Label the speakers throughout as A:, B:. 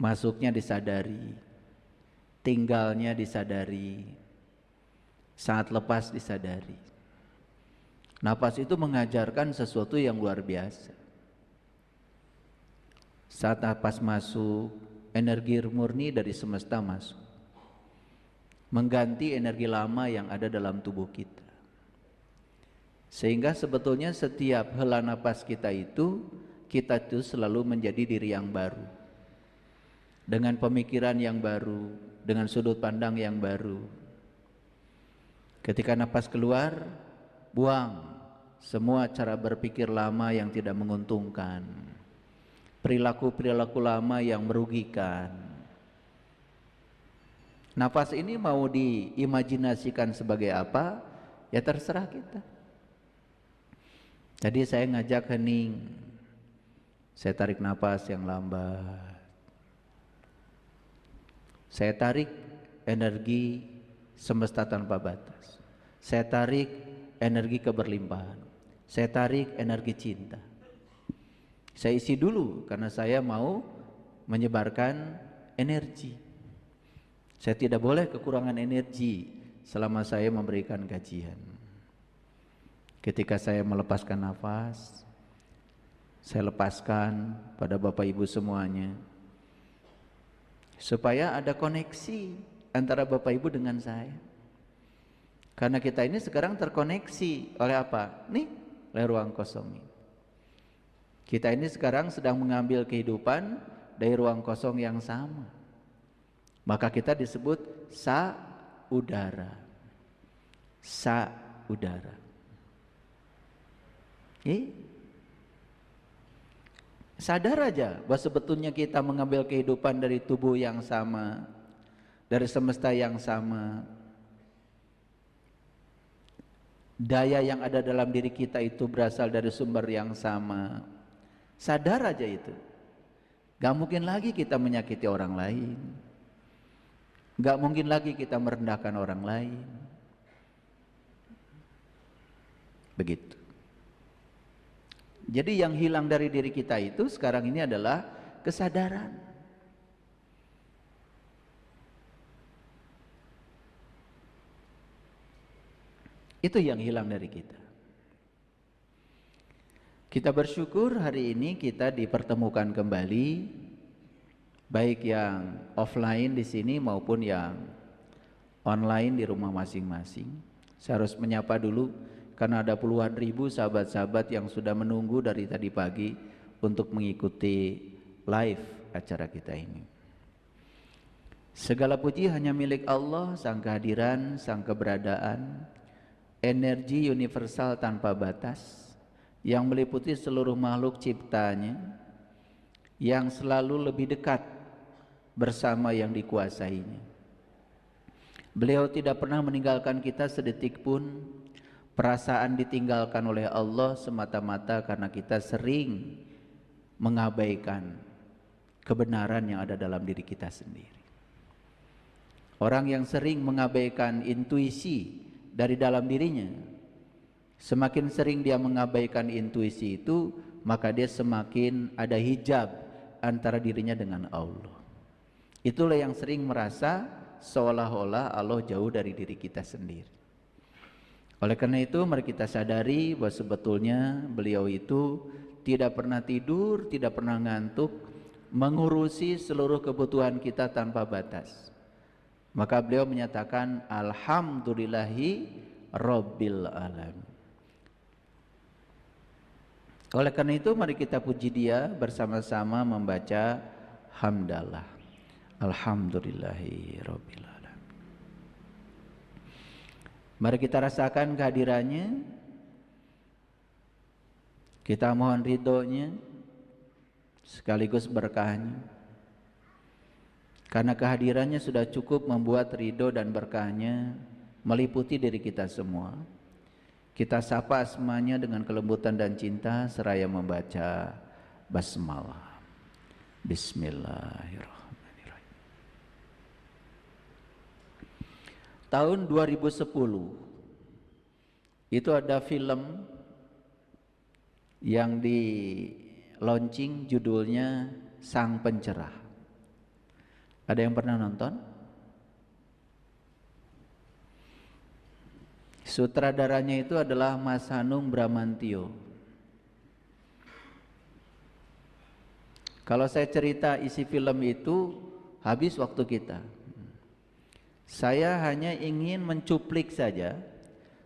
A: masuknya disadari, tinggalnya disadari, saat lepas disadari. Napas itu mengajarkan sesuatu yang luar biasa. Saat napas masuk, energi murni dari semesta masuk, mengganti energi lama yang ada dalam tubuh kita. Sehingga sebetulnya setiap hela napas kita itu selalu menjadi diri yang baru, dengan pemikiran yang baru, dengan sudut pandang yang baru. Ketika napas keluar, buang semua cara berpikir lama yang tidak menguntungkan, perilaku-perilaku lama yang merugikan. Napas ini mau diimajinasikan sebagai apa, ya terserah kita. Tadi saya ngajak hening, saya tarik napas yang lambat, saya tarik energi semesta tanpa batas, saya tarik energi keberlimpahan, saya tarik energi cinta. Saya isi dulu karena saya mau menyebarkan energi. Saya tidak boleh kekurangan energi selama saya memberikan kajian. Ketika saya melepaskan nafas, saya lepaskan pada Bapak Ibu semuanya, supaya ada koneksi antara Bapak Ibu dengan saya. Karena kita ini sekarang terkoneksi oleh apa? Nih, oleh ruang kosong ini. Kita ini sekarang sedang mengambil kehidupan dari ruang kosong yang sama. Maka kita disebut sa-udara. Sa-udara. Sadar aja bahwa sebetulnya kita mengambil kehidupan dari tubuh yang sama, dari semesta yang sama. Daya yang ada dalam diri kita itu berasal dari sumber yang sama. Sadar aja itu. Gak mungkin lagi kita menyakiti orang lain, gak mungkin lagi kita merendahkan orang lain. Begitu. Jadi yang hilang dari diri kita itu sekarang ini adalah kesadaran. Itu yang hilang dari kita. Kita bersyukur hari ini kita dipertemukan kembali, baik yang offline di sini maupun yang online di rumah masing-masing. Saya harus menyapa dulu karena ada puluhan ribu sahabat-sahabat yang sudah menunggu dari tadi pagi untuk mengikuti live acara kita ini. Segala puji hanya milik Allah, sang kehadiran, sang keberadaan, energi universal tanpa batas yang meliputi seluruh makhluk ciptanya, yang selalu lebih dekat bersama yang dikuasainya. Beliau tidak pernah meninggalkan kita sedetik pun. Perasaan ditinggalkan oleh Allah semata-mata karena kita sering mengabaikan kebenaran yang ada dalam diri kita sendiri. Orang yang sering mengabaikan intuisi dari dalam dirinya, semakin sering dia mengabaikan intuisi itu, maka dia semakin ada hijab antara dirinya dengan Allah. Itulah yang sering merasa seolah-olah Allah jauh dari diri kita sendiri. Oleh karena itu mari kita sadari bahwa sebetulnya beliau itu tidak pernah tidur, tidak pernah ngantuk, mengurusi seluruh kebutuhan kita tanpa batas. Maka beliau menyatakan alhamdulillahi rabbil alamin. Oleh karena itu mari kita puji dia bersama-sama membaca hamdalah. Alhamdulillahi rabbil alamin. Mari kita rasakan kehadirannya, kita mohon ridhonya sekaligus berkahnya. Karena kehadirannya sudah cukup membuat ridho dan berkahnya meliputi diri kita semua. Kita sapa asmanya dengan kelembutan dan cinta seraya membaca basmalah. Bismillahirrahmanirrahim. Tahun 2010 itu ada film yang di launching, judulnya Sang Pencerah. Ada yang pernah nonton? Sutradaranya itu adalah Mas Hanung Bramantio. Kalau saya cerita isi film itu, habis waktu kita. Saya hanya ingin mencuplik saja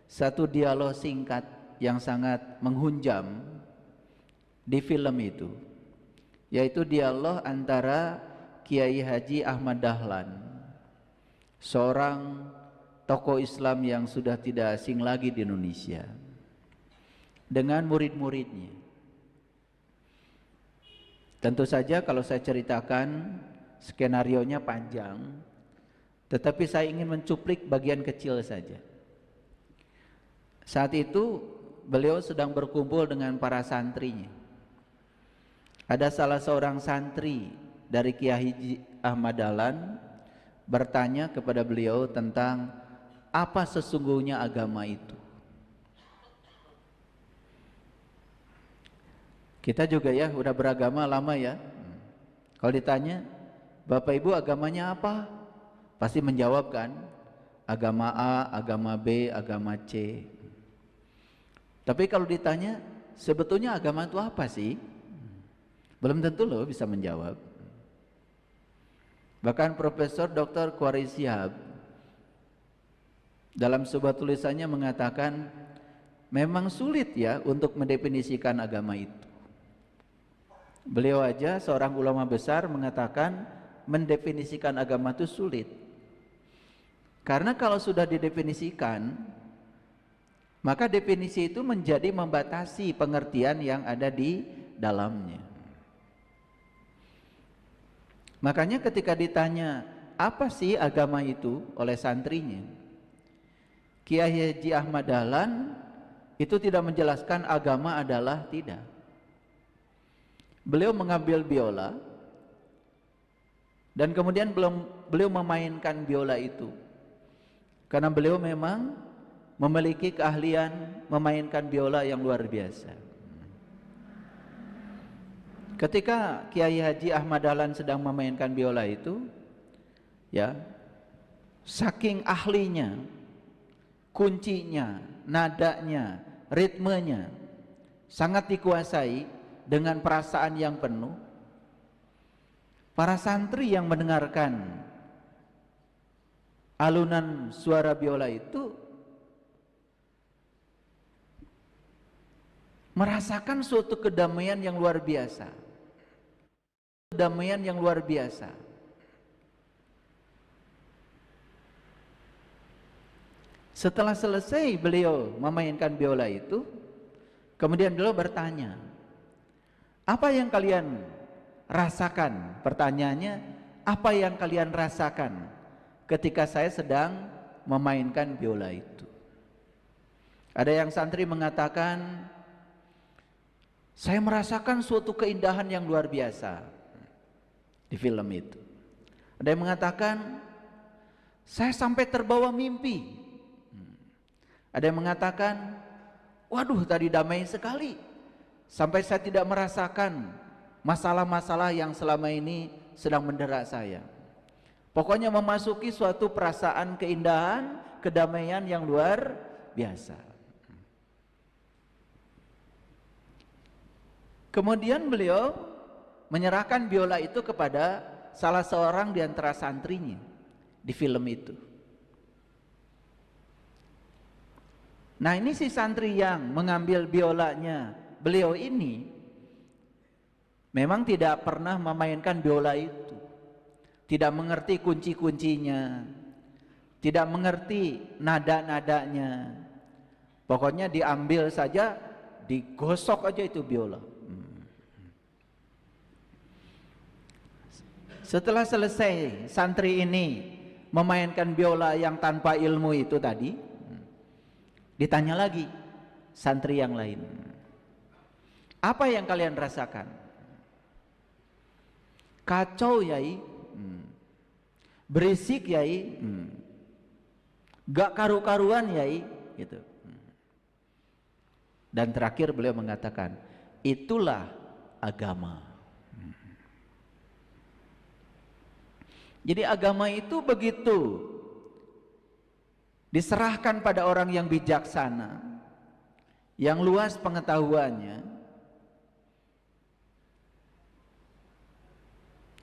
A: satu dialog singkat yang sangat menghunjam di film itu, yaitu dialog antara Kiai Haji Ahmad Dahlan, seorang tokoh Islam yang sudah tidak asing lagi di Indonesia, dengan murid-muridnya. Tentu saja kalau saya ceritakan skenarionya panjang, tetapi saya ingin mencuplik bagian kecil saja. Saat itu beliau sedang berkumpul dengan para santrinya. Ada salah seorang santri dari Kiai Haji Ahmad Dahlan bertanya kepada beliau tentang apa sesungguhnya agama itu. Kita juga ya udah beragama lama ya. Kalau ditanya, Bapak Ibu agamanya apa? Pasti menjawab kan, agama A, agama B, agama C. Tapi kalau ditanya, sebetulnya agama itu apa sih? Belum tentu loh bisa menjawab. Bahkan Profesor Dr. Qawari Shihab dalam sebuah tulisannya mengatakan, memang sulit ya untuk mendefinisikan agama itu. Beliau aja seorang ulama besar mengatakan mendefinisikan agama itu sulit. Karena kalau sudah didefinisikan, maka definisi itu menjadi membatasi pengertian yang ada di dalamnya. Makanya ketika ditanya apa sih agama itu oleh santrinya, Kiai Haji Ahmad Dahlan itu tidak menjelaskan agama adalah tidak. Beliau mengambil biola dan kemudian beliau memainkan biola itu, karena beliau memang memiliki keahlian memainkan biola yang luar biasa. Ketika Kiai Haji Ahmad Dahlan sedang memainkan biola itu, ya, saking ahlinya, kuncinya, nadanya, ritmenya sangat dikuasai dengan perasaan yang penuh. Para santri yang mendengarkan alunan suara biola itu merasakan suatu kedamaian yang luar biasa. Kedamaian yang luar biasa. Setelah selesai beliau memainkan biola itu, kemudian beliau bertanya, apa yang kalian rasakan? Pertanyaannya, apa yang kalian rasakan ketika saya sedang memainkan biola itu? Ada yang santri mengatakan, saya merasakan suatu keindahan yang luar biasa di film itu. Ada yang mengatakan, saya sampai terbawa mimpi. Ada yang mengatakan, waduh tadi damai sekali, sampai saya tidak merasakan masalah-masalah yang selama ini sedang mendera saya. Pokoknya memasuki suatu perasaan keindahan, kedamaian yang luar biasa. Kemudian beliau menyerahkan biola itu kepada salah seorang di antara santrinya di film itu. Nah, ini si santri yang mengambil biolanya beliau ini memang tidak pernah memainkan biola itu, tidak mengerti kunci-kuncinya, tidak mengerti nada-nadanya. Pokoknya diambil saja, digosok aja itu biola. Setelah selesai santri ini memainkan biola yang tanpa ilmu itu tadi, ditanya lagi santri yang lain, apa yang kalian rasakan? Kacau yai, berisik yai, gak karu-karuan yai, gitu. Dan terakhir beliau mengatakan, itulah agama. Jadi agama itu begitu diserahkan pada orang yang bijaksana, yang luas pengetahuannya,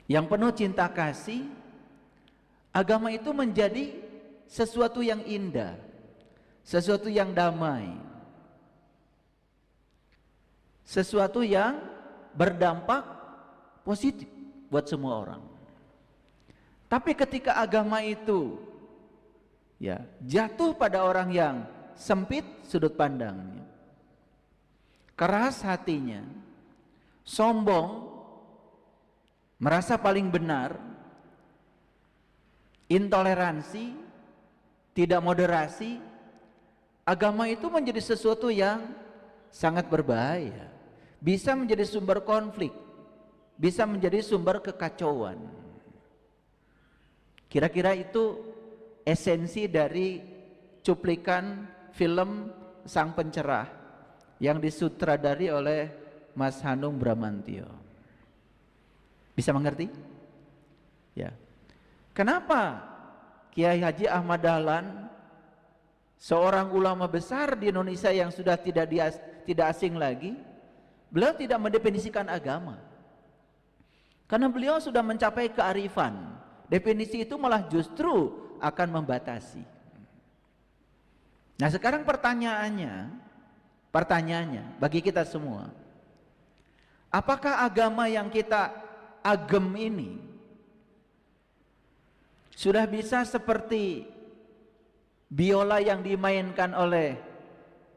A: yang penuh cinta kasih, agama itu menjadi sesuatu yang indah, sesuatu yang damai, sesuatu yang berdampak positif buat semua orang. Tapi ketika agama itu jatuh pada orang yang sempit sudut pandangnya, keras hatinya, sombong, merasa paling benar, intoleransi, tidak moderasi, agama itu menjadi sesuatu yang sangat berbahaya, bisa menjadi sumber konflik, bisa menjadi sumber kekacauan. Kira-kira itu esensi dari cuplikan film Sang Pencerah yang disutradari oleh Mas Hanung Bramantyo. Bisa mengerti? Ya. Kenapa Kiai Haji Ahmad Dahlan, seorang ulama besar di Indonesia yang sudah tidak asing lagi, beliau tidak mendefinisikan agama? Karena beliau sudah mencapai kearifan. Definisi itu malah justru akan membatasi. Nah, sekarang pertanyaannya bagi kita semua, apakah agama yang kita agem ini sudah bisa seperti biola yang dimainkan oleh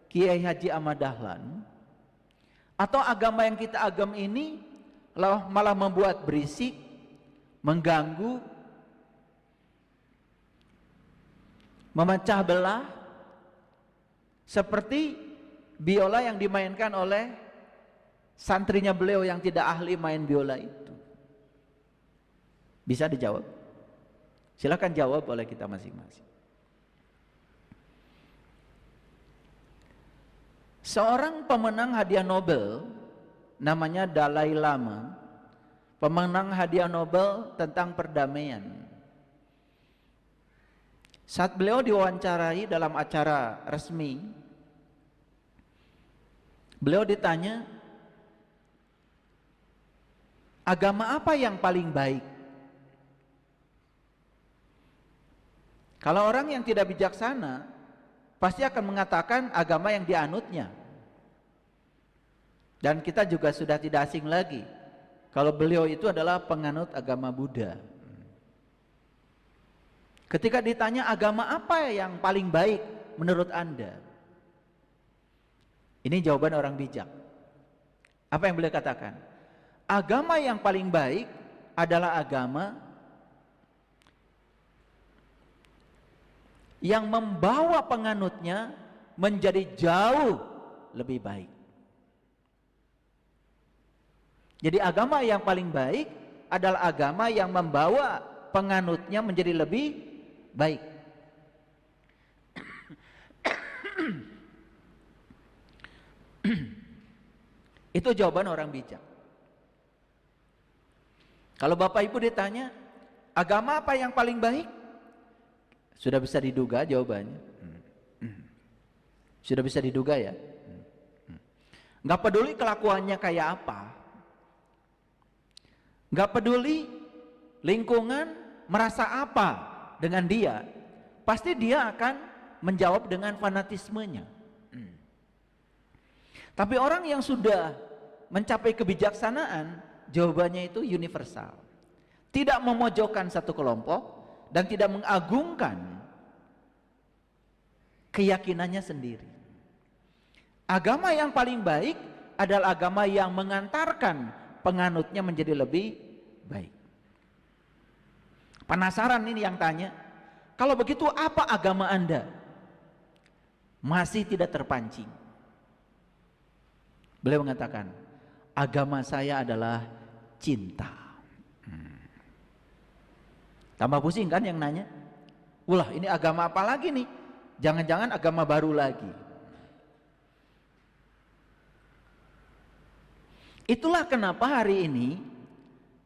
A: Kiai Haji Ahmad Dahlan, atau agama yang kita agem ini malah membuat berisik, mengganggu, memecah belah, seperti biola yang dimainkan oleh santrinya beliau yang tidak ahli main biola itu? Bisa dijawab? Silakan jawab oleh kita masing-masing. Seorang pemenang hadiah Nobel namanya Dalai Lama, pemenang hadiah Nobel tentang perdamaian. Saat beliau diwawancarai dalam acara resmi, beliau ditanya, agama apa yang paling baik? Kalau orang yang tidak bijaksana pasti akan mengatakan agama yang dianutnya. Dan kita juga sudah tidak asing lagi kalau beliau itu adalah penganut agama Buddha. Ketika ditanya agama apa yang paling baik menurut Anda, ini jawaban orang bijak. Apa yang beliau katakan? Agama yang paling baik adalah agama yang membawa penganutnya menjadi jauh lebih baik. Jadi agama yang paling baik adalah agama yang membawa penganutnya menjadi lebih baik. Itu jawaban orang bijak. Kalau Bapak Ibu ditanya, agama apa yang paling baik? Sudah bisa diduga jawabannya. Sudah bisa diduga ya. Nggak peduli kelakuannya kayak apa, nggak peduli lingkungan merasa apa dengan dia, pasti dia akan menjawab dengan fanatismenya. Tapi orang yang sudah mencapai kebijaksanaan, jawabannya itu universal, tidak memojokkan satu kelompok dan tidak mengagungkan keyakinannya sendiri. Agama yang paling baik adalah agama yang mengantarkan penganutnya menjadi lebih baik. Penasaran ini yang tanya, kalau begitu apa agama Anda? Masih tidak terpancing. Beliau mengatakan, agama saya adalah cinta. Tambah pusing kan yang nanya, ulah ini agama apa lagi nih? Jangan-jangan agama baru lagi. Itulah kenapa hari ini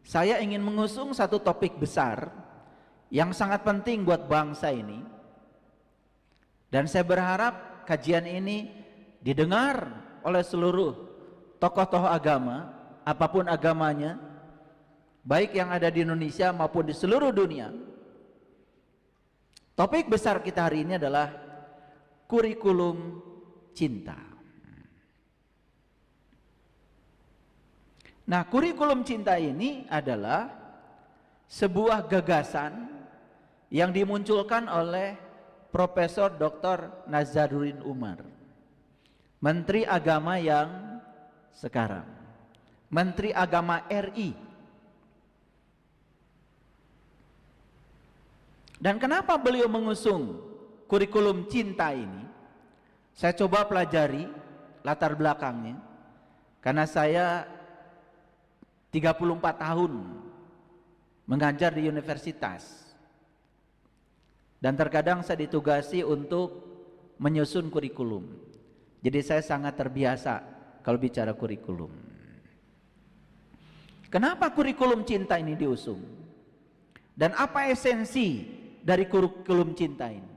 A: saya ingin mengusung satu topik besar yang sangat penting buat bangsa ini. Dan saya berharap kajian ini didengar oleh seluruh tokoh-tokoh agama, apapun agamanya, baik yang ada di Indonesia maupun di seluruh dunia. Topik besar kita hari ini adalah kurikulum cinta. Nah, kurikulum cinta ini adalah sebuah gagasan yang dimunculkan oleh Profesor Dr. Nazaruddin Umar, Menteri Agama yang sekarang, Menteri Agama RI. Dan kenapa beliau mengusung kurikulum cinta ini? Saya coba pelajari latar belakangnya, karena saya 34 tahun mengajar di universitas, dan terkadang saya ditugasi untuk menyusun kurikulum. Jadi saya sangat terbiasa kalau bicara kurikulum. Kenapa kurikulum cinta ini diusung? Dan apa esensi dari kurikulum cinta ini?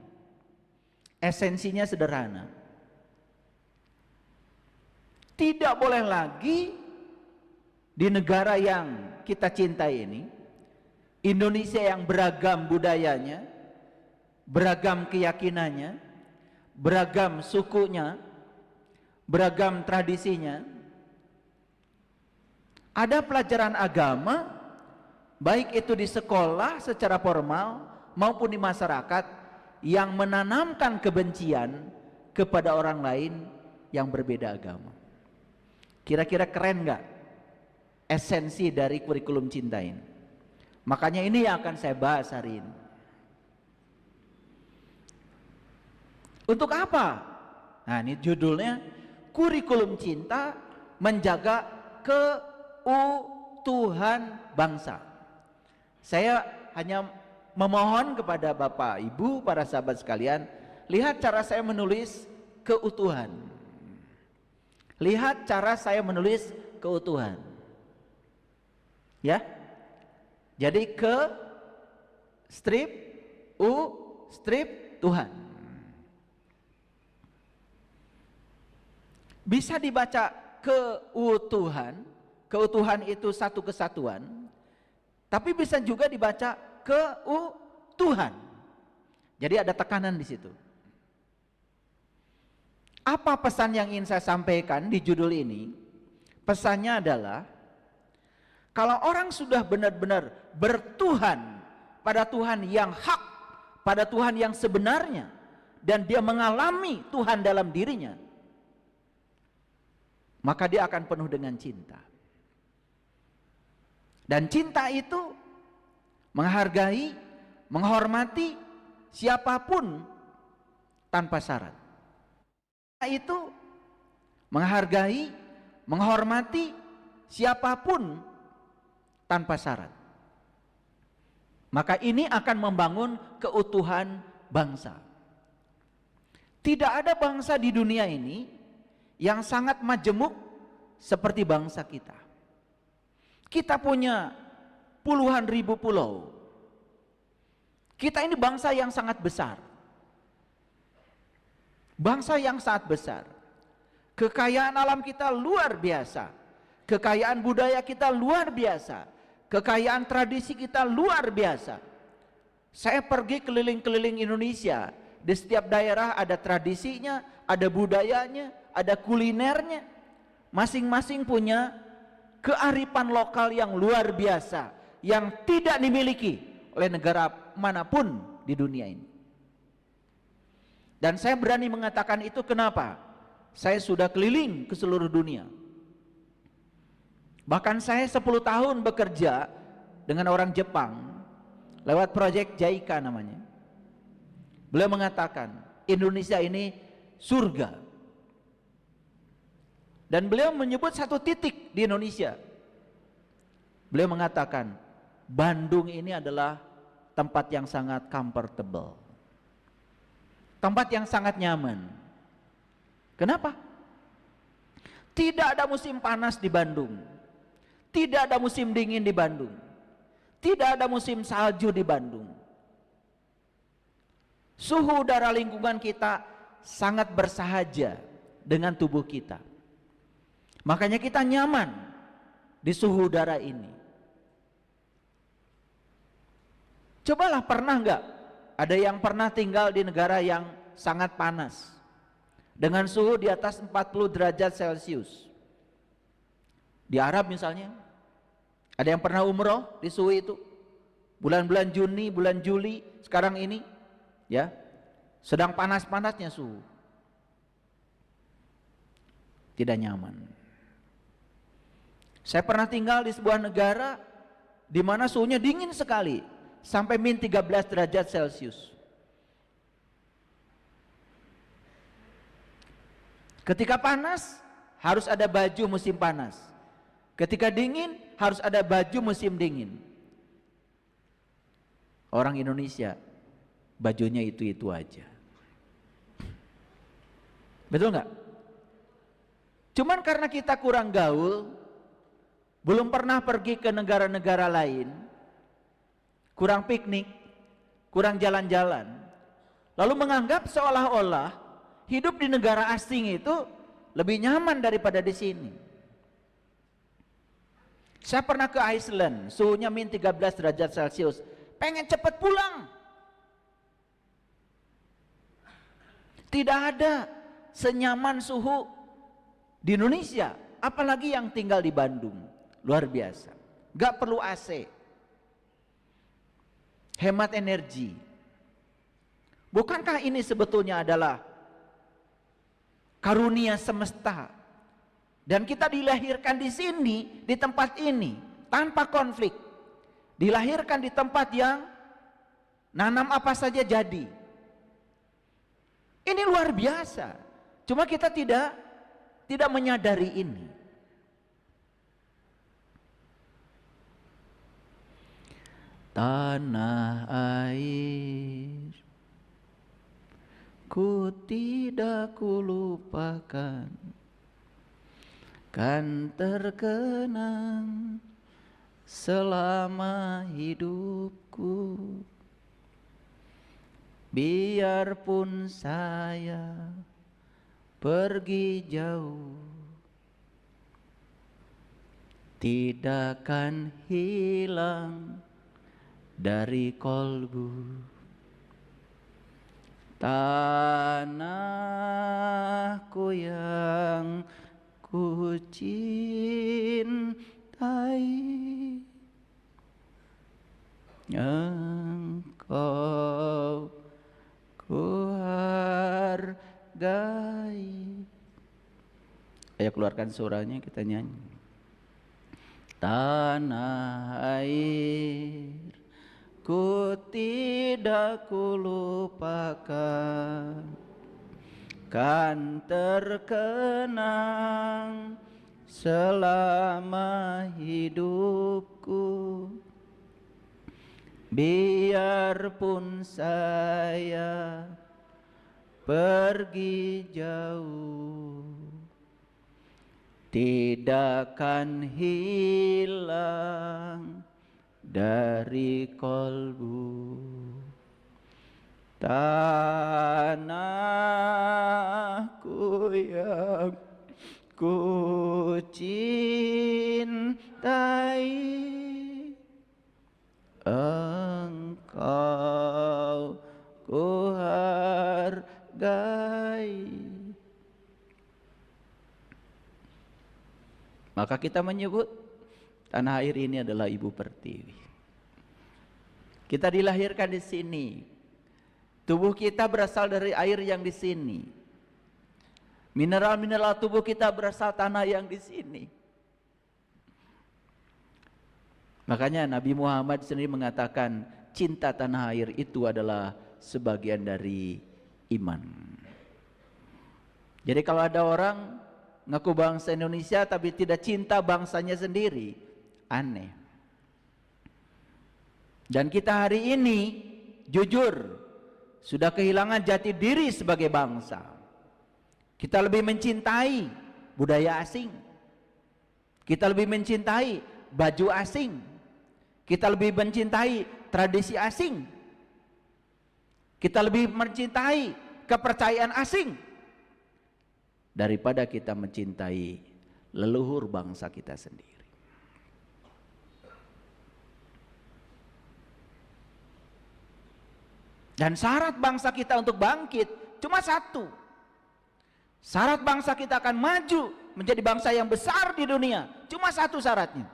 A: Esensinya sederhana. Tidak boleh lagi di negara yang kita cintai ini, Indonesia yang beragam budayanya, beragam keyakinannya, beragam sukunya, beragam tradisinya, ada pelajaran agama, baik itu di sekolah secara formal maupun di masyarakat, yang menanamkan kebencian kepada orang lain yang berbeda agama. Kira-kira keren nggak esensi dari kurikulum cinta ini? Makanya ini yang akan saya bahas hari ini. Untuk apa? Nah, ini judulnya, kurikulum cinta menjaga keutuhan bangsa. Saya hanya memohon kepada Bapak Ibu, para sahabat sekalian, lihat cara saya menulis keutuhan. Lihat cara saya menulis keutuhan. Ya. Jadi ke strip u strip Tuhan. Bisa dibaca keutuhan, keutuhan itu satu kesatuan, tapi bisa juga dibaca keutuhan. Jadi ada tekanan di situ. Apa pesan yang ingin saya sampaikan di judul ini? Pesannya adalah, kalau orang sudah benar-benar bertuhan pada Tuhan yang hak, pada Tuhan yang sebenarnya, dan dia mengalami Tuhan dalam dirinya, maka dia akan penuh dengan cinta. Dan cinta itu menghargai, menghormati siapapun tanpa syarat. Cinta itu menghargai, menghormati siapapun tanpa syarat. Maka ini akan membangun keutuhan bangsa. Tidak ada bangsa di dunia ini yang sangat majemuk seperti bangsa kita. Kita punya puluhan ribu pulau. Kita ini bangsa yang sangat besar. Bangsa yang sangat besar. Kekayaan alam kita luar biasa. Kekayaan budaya kita luar biasa. Kekayaan tradisi kita luar biasa. Saya pergi keliling-keliling Indonesia. Di setiap daerah ada tradisinya, ada budayanya, ada kulinernya. Masing-masing punya kearifan lokal yang luar biasa, yang tidak dimiliki oleh negara manapun di dunia ini. Dan saya berani mengatakan itu kenapa? Saya sudah keliling ke seluruh dunia. Bahkan saya 10 tahun bekerja dengan orang Jepang lewat proyek JICA namanya. Beliau mengatakan Indonesia ini surga. Dan beliau menyebut satu titik di Indonesia. Beliau mengatakan Bandung ini adalah tempat yang sangat comfortable, tempat yang sangat nyaman. Kenapa? Tidak ada musim panas di Bandung, tidak ada musim dingin di Bandung, tidak ada musim salju di Bandung. Suhu udara lingkungan kita sangat bersahaja dengan tubuh kita. Makanya kita nyaman di suhu udara ini. Cobalah, pernah nggak ada yang pernah tinggal di negara yang sangat panas dengan suhu di atas 40 derajat Celcius? Di Arab misalnya, ada yang pernah umroh di suhu itu? Bulan-bulan Juni, bulan Juli sekarang ini, ya, sedang panas-panasnya suhu. Tidak nyaman. Saya pernah tinggal di sebuah negara di mana suhunya dingin sekali, sampai min 13 derajat Celcius. Ketika panas harus ada baju musim panas, ketika dingin harus ada baju musim dingin. Orang Indonesia bajunya itu-itu aja. Betul nggak? Cuman karena kita kurang gaul, belum pernah pergi ke negara-negara lain, kurang piknik, kurang jalan-jalan, lalu menganggap seolah-olah hidup di negara asing itu lebih nyaman daripada di sini. Saya pernah ke Iceland, suhunya min 13 derajat Celcius, pengen cepat pulang. Tidak ada senyaman suhu di Indonesia, apalagi yang tinggal di Bandung. Luar biasa, gak perlu AC, hemat energi. Bukankah ini sebetulnya adalah karunia semesta? Dan kita dilahirkan di sini, di tempat ini, tanpa konflik. Dilahirkan di tempat yang nanam apa saja jadi. Ini luar biasa. Cuma kita tidak menyadari ini. Tanah air, ku tidak kulupakan, kan terkenang selama hidupku. Biarpun saya pergi jauh, tidak akan hilang dari kolbu. Tanahku yang ku cintai, engkau ku hargai. Ayo keluarkan suaranya, kita nyanyi. Tanah air, ku tidak kulupakan, kan terkenang selama hidupku. Biarpun saya pergi jauh, tidak akan hilang dari kolbu. Tanahku yang ku cintai, engkau ku hargai. Maka kita menyebut tanah air ini adalah Ibu Pertiwi. Kita dilahirkan di sini. Tubuh kita berasal dari air yang di sini. Mineral-mineral tubuh kita berasal tanah yang di sini. Makanya Nabi Muhammad sendiri mengatakan cinta tanah air itu adalah sebagian dari iman. Jadi kalau ada orang ngaku bangsa Indonesia tapi tidak cinta bangsanya sendiri, aneh. Dan kita hari ini jujur sudah kehilangan jati diri sebagai bangsa. Kita lebih mencintai budaya asing, kita lebih mencintai baju asing, kita lebih mencintai tradisi asing. Kita lebih mencintai kepercayaan asing daripada kita mencintai leluhur bangsa kita sendiri. Dan syarat bangsa kita untuk bangkit cuma satu. Syarat bangsa kita akan maju menjadi bangsa yang besar di dunia cuma satu syaratnya.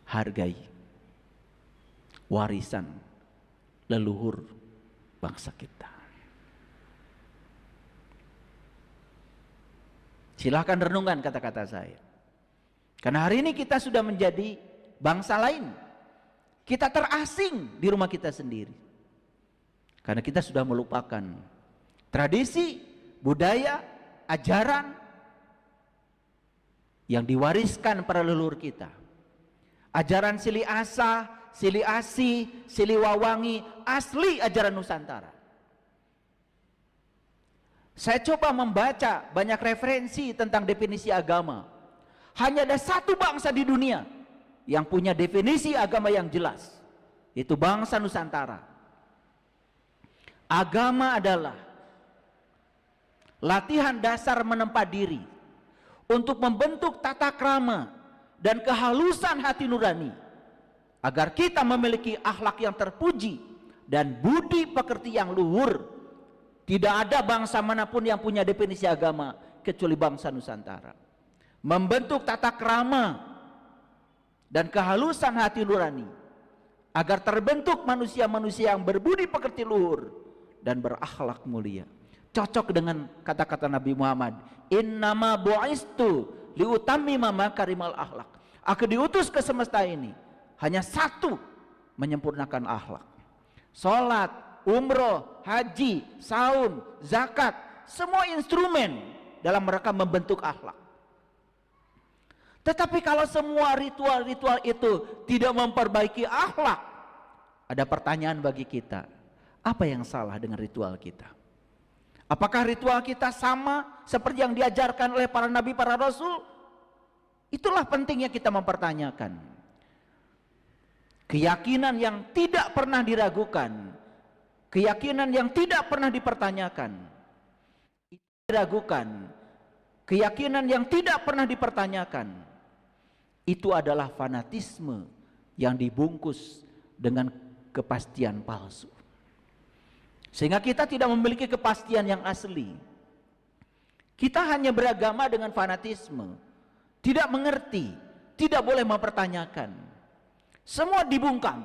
A: Hargai warisan leluhur bangsa kita. Silahkan renungkan kata-kata saya. Karena hari ini kita sudah menjadi bangsa lain. Kita terasing di rumah kita sendiri. Karena kita sudah melupakan tradisi, budaya, ajaran yang diwariskan para leluhur kita. Ajaran Sili Asa, Sili Asi, Sili Wawangi, asli ajaran Nusantara. Saya coba membaca banyak referensi tentang definisi agama. Hanya ada satu bangsa di dunia yang punya definisi agama yang jelas, yaitu bangsa Nusantara. Agama adalah latihan dasar menempa diri untuk membentuk tata krama dan kehalusan hati nurani agar kita memiliki akhlak yang terpuji dan budi pekerti yang luhur. Tidak ada bangsa manapun yang punya definisi agama kecuali bangsa Nusantara. Membentuk tata krama dan kehalusan hati nurani agar terbentuk manusia-manusia yang berbudi pekerti luhur dan berakhlak mulia. Cocok dengan kata-kata Nabi Muhammad, innama bu'istu liutammima makarimal akhlak. Aku diutus ke semesta ini hanya satu, menyempurnakan akhlak. Salat, umroh, haji, saum, zakat, semua instrumen dalam rangka membentuk akhlak. Tetapi kalau semua ritual-ritual itu tidak memperbaiki akhlak, ada pertanyaan bagi kita, apa yang salah dengan ritual kita? Apakah ritual kita sama seperti yang diajarkan oleh para nabi, para rasul? Itulah pentingnya kita mempertanyakan. Keyakinan yang tidak pernah diragukan, keyakinan yang tidak pernah dipertanyakan, diragukan, keyakinan yang tidak pernah dipertanyakan, itu adalah fanatisme yang dibungkus dengan kepastian palsu. Sehingga kita tidak memiliki kepastian yang asli. Kita hanya beragama dengan fanatisme, tidak mengerti, tidak boleh mempertanyakan. Semua dibungkam.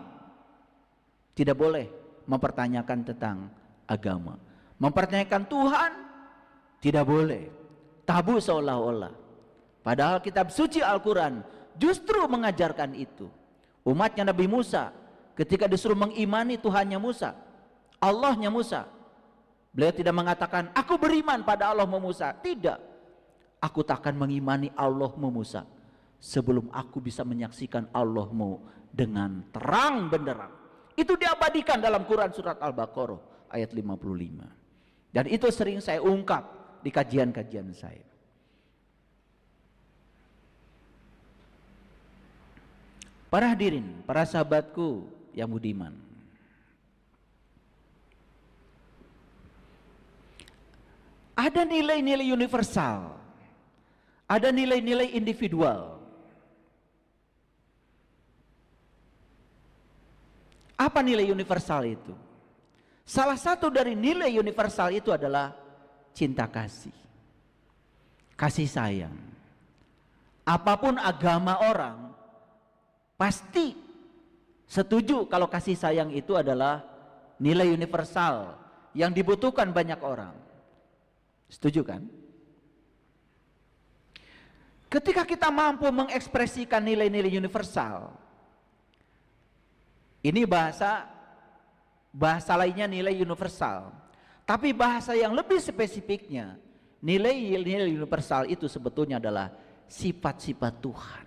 A: Tidak boleh mempertanyakan tentang agama. Mempertanyakan Tuhan tidak boleh. Tabu seolah-olah. Padahal kitab suci Al-Quran justru mengajarkan itu. Umatnya Nabi Musa ketika disuruh mengimani Tuhannya Musa, Allahnya Musa, beliau tidak mengatakan aku beriman pada Allahmu Musa. Tidak, aku takkan mengimani Allahmu Musa sebelum aku bisa menyaksikan Allahmu dengan terang benderang. Itu diabadikan dalam Quran surat Al-Baqarah ayat 55. Dan itu sering saya ungkap di kajian-kajian saya. Para hadirin, para sahabatku yang budiman, ada nilai-nilai universal, ada nilai-nilai individual. Apa nilai universal itu? Salah satu dari nilai universal itu adalah cinta kasih, kasih sayang. Apapun agama orang, pasti setuju kalau kasih sayang itu adalah nilai universal yang dibutuhkan banyak orang. Setuju kan? Ketika kita mampu mengekspresikan nilai-nilai universal, ini bahasa lainnya nilai universal. Tapi bahasa yang lebih spesifiknya, nilai-nilai universal itu sebetulnya adalah sifat-sifat Tuhan.